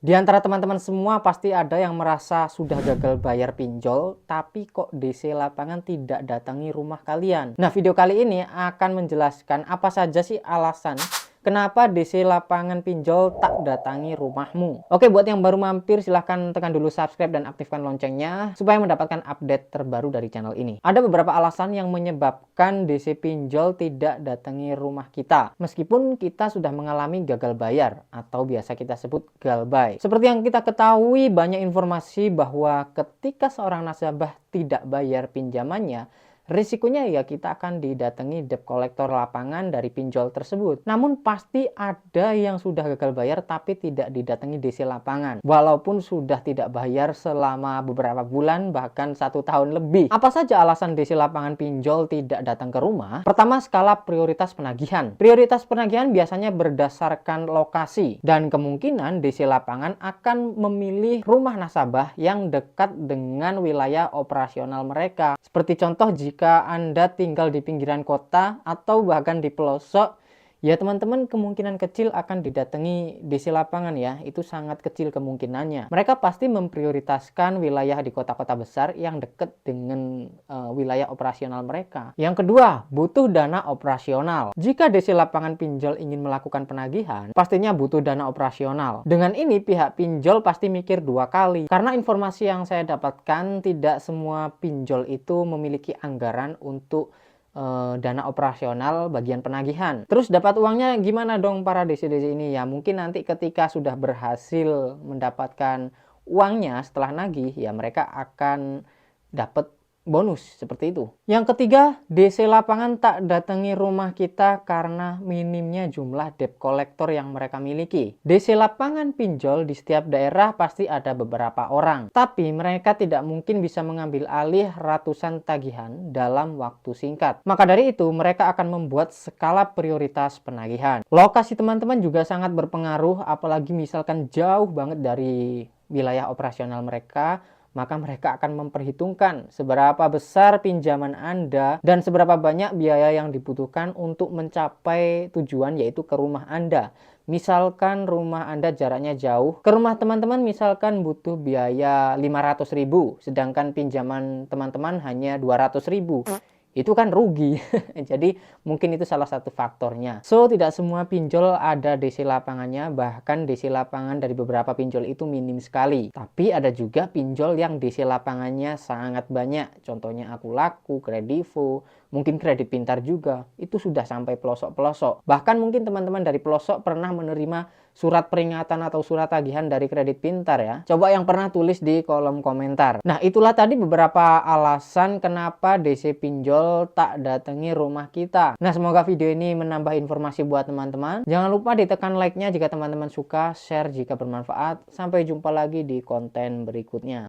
Di antara teman-teman semua pasti ada yang merasa sudah gagal bayar pinjol, tapi kok DC lapangan tidak datangi rumah kalian. Nah, video kali ini akan menjelaskan apa saja sih alasan kenapa DC lapangan pinjol tak datangi rumahmu. Oke, buat yang baru mampir silahkan tekan dulu subscribe dan aktifkan loncengnya supaya mendapatkan update terbaru dari channel ini. Ada beberapa alasan yang menyebabkan DC pinjol tidak datangi rumah kita, meskipun kita sudah mengalami gagal bayar atau biasa kita sebut galbay. Seperti yang kita ketahui, banyak informasi bahwa ketika seorang nasabah tidak bayar pinjamannya, risikonya ya kita akan didatangi debt collector lapangan dari pinjol tersebut. Namun pasti ada yang sudah gagal bayar tapi tidak didatangi DC lapangan, walaupun sudah tidak bayar selama beberapa bulan bahkan 1 tahun lebih. Apa saja alasan DC lapangan pinjol tidak datang ke rumah? Pertama, skala prioritas penagihan. Prioritas penagihan biasanya berdasarkan lokasi, dan kemungkinan DC lapangan akan memilih rumah nasabah yang dekat dengan wilayah operasional mereka. Seperti contoh, jika Anda tinggal di pinggiran kota atau bahkan di pelosok, ya teman-teman kemungkinan kecil akan didatangi DC lapangan ya. Itu sangat kecil kemungkinannya. Mereka pasti memprioritaskan wilayah di kota-kota besar yang dekat dengan wilayah operasional mereka. Yang kedua, butuh dana operasional. Jika DC lapangan pinjol ingin melakukan penagihan, pastinya butuh dana operasional. Dengan ini pihak pinjol pasti mikir 2 kali. Karena informasi yang saya dapatkan, tidak semua pinjol itu memiliki anggaran untuk dana operasional bagian penagihan. Terus dapat uangnya gimana dong para DC-DC ini? Ya mungkin nanti ketika sudah berhasil mendapatkan uangnya setelah nagih, ya mereka akan dapat bonus seperti itu. Yang ketiga, DC lapangan tak datangi rumah kita karena minimnya jumlah debt collector yang mereka miliki. DC lapangan pinjol di setiap daerah pasti ada beberapa orang, tapi mereka tidak mungkin bisa mengambil alih ratusan tagihan dalam waktu singkat. Maka dari itu, mereka akan membuat skala prioritas penagihan. Lokasi teman-teman juga sangat berpengaruh, apalagi misalkan jauh banget dari wilayah operasional mereka, maka mereka akan memperhitungkan seberapa besar pinjaman Anda dan seberapa banyak biaya yang dibutuhkan untuk mencapai tujuan, yaitu ke rumah Anda. Misalkan rumah Anda jaraknya jauh, ke rumah teman-teman misalkan butuh biaya 500.000, sedangkan pinjaman teman-teman hanya 200.000. Itu kan rugi. Jadi mungkin itu salah satu faktornya. So, tidak semua pinjol ada DC lapangannya, bahkan DC lapangan dari beberapa pinjol itu minim sekali. Tapi ada juga pinjol yang DC lapangannya sangat banyak. Contohnya Aku Laku, Kredivo, mungkin Kredit Pintar juga. Itu sudah sampai pelosok-pelosok. Bahkan mungkin teman-teman dari pelosok pernah menerima surat peringatan atau surat tagihan dari Kredit Pintar ya. Coba yang pernah tulis di kolom komentar. Nah, itulah tadi beberapa alasan kenapa DC pinjol tak datangi rumah kita. Nah, semoga video ini menambah informasi buat teman-teman. Jangan lupa ditekan like-nya jika teman-teman suka, share jika bermanfaat. Sampai jumpa lagi di konten berikutnya.